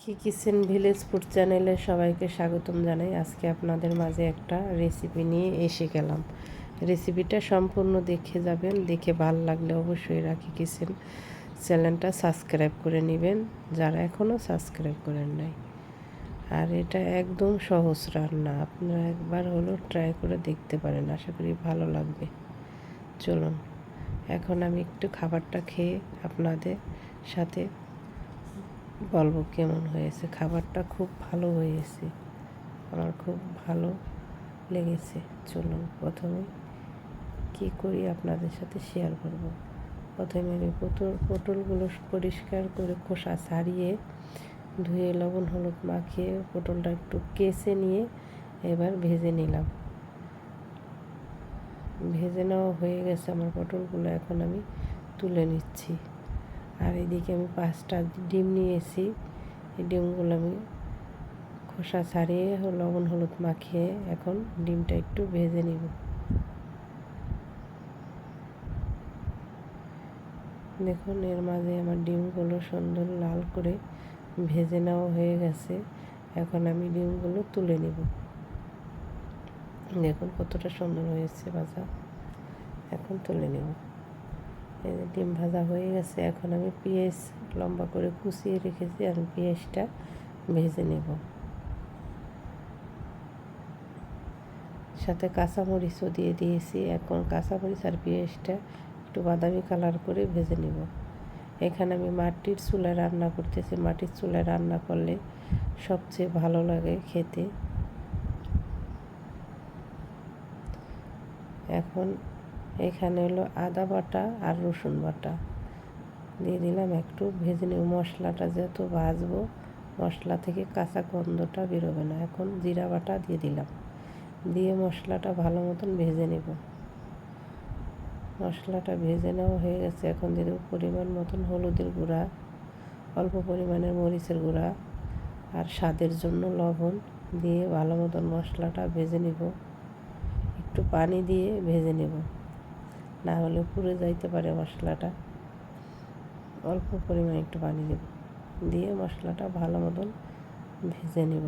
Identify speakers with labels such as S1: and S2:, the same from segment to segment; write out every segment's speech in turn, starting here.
S1: Kitchen village food চ্যানেলে সবাইকে স্বাগতম জানাই। আজকে আপনাদের মাঝে একটা রেসিপি নিয়ে এসে গেলাম। রেসিপিটা সম্পূর্ণ দেখে যাবেন, দেখে ভালো লাগলে অবশ্যই রাখি কিচেন চ্যানেলটা সাবস্ক্রাইব করে নেবেন যারা এখনও সাবস্ক্রাইব করেন নাই। আর এটা একদম সহজ রান্না, আপনারা একবার হলো ট্রাই করে দেখতে পারেন, আশা করি ভালো লাগবে। চলুন এখন আমি একটু খাবারটা খেয়ে আপনাদের সাথে বলবো কেমন হয়েছে। খাবারটা খুব ভালো হয়েছে, আমার খুব ভালো লেগেছে। চলুন প্রথমে কি করি আপনাদের সাথে শেয়ার করব। প্রথমে আমি পটলগুলো পরিষ্কার করে খোসা ছাড়িয়ে ধুয়ে লবণ হলুদ মাখিয়ে পটলটা একটু কেচে নিয়ে এবার ভেজে নিলাম। ভেজে নেওয়া হয়ে গেছে আমার পটলগুলো, এখন আমি তুলে নিচ্ছি। আর এদিকে আমি 5টা ডিম নিয়েছি, এই ডিমগুলো আমি খোসা ছাড়িয়ে লবণ হলুদ মাখিয়ে এখন ডিমটা একটু ভেজে নিব। দেখুন এর মাঝে আমার ডিমগুলো সুন্দর লাল করে ভেজে নেওয়া হয়ে গেছে, এখন আমি ডিমগুলো তুলে নিব। দেখুন কতটা সুন্দর হয়েছে ভাজা, এখন তুলে নেব। এই যে ডিম ভাজা হয়ে গেছে, এখন আমি পেঁয়াজ লম্বা করে কুচিয়ে রেখেছি, আমি পেঁয়াজটা ভেজে নেব। সাথে কাঁচামরিচও দিয়ে দিয়েছি, এখন কাঁচামরিচ আর পেঁয়াজটা একটু বাদামি কালার করে ভেজে নেব। এখানে আমি মাটির চুলায় রান্না করতেছি, মাটির চুলায় রান্না করলে সবচেয়ে ভালো লাগে খেতে। এখন এখানে হলো আদা বাটা আর রসুন বাটা দিয়ে দিলাম, একটু ভেজে নেব। মশলাটা যত ভাজবো মশলা থেকে কাঁচা গন্ধটা বেরোবে না। এখন জিরা বাটা দিয়ে দিলাম, দিয়ে মশলাটা ভালো মতন ভেজে নেব। মশলাটা ভেজে নেওয়া হয়ে গেছে, এখন দিয়ে দেবো পরিমাণ মতন হলুদের গুঁড়া, অল্প পরিমাণের মরিচের গুঁড়া আর স্বাদের জন্য লবণ দিয়ে ভালো মতন মশলাটা ভেজে নেব। একটু পানি দিয়ে ভেজে নেব, না হলে পুড়ে যাইতে পারে মশলাটা। অল্প পরিমাণে একটু পানি দেব, দিয়ে মশলাটা ভালো মতন ভেজে নেব।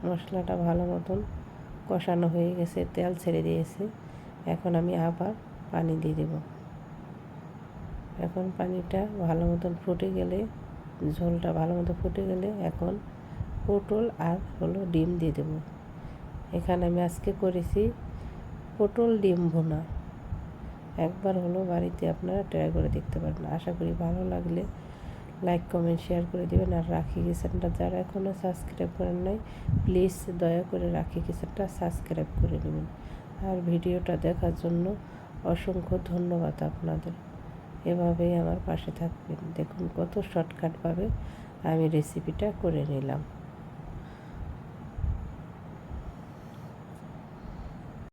S1: মশলাটা ভালো মতন কষানো হয়ে গেছে, তেল ছেড়ে দিয়েছে, এখন আমি আবার পানি দিয়ে দেব। এখন পানিটা ভালো মতন ফুটে গেলে, ঝোলটা ভালো মতো ফুটে গেলে এখন পটল আর হলো ডিম দিয়ে দেব। এখানে আমি আজকে করেছি পটল ডিম ভুনা, একবার হলো বাড়িতে আপনারা ট্রাই করে দেখতে পারেন। আশা করি ভালো লাগলে লাইক কমেন্ট শেয়ার করে দেবেন। আর রাখি কিচেনটা যারা এখনও সাবস্ক্রাইব করেন নাই প্লিজ দয়া করে রাখি কিচেনটা সাবস্ক্রাইব করে নেবেন। আর ভিডিওটা দেখার জন্য অসংখ্য ধন্যবাদ আপনাদের, এভাবেই আমার পাশে থাকবেন। দেখুন কত শর্টকাটভাবে আমি রেসিপিটা করে নিলাম।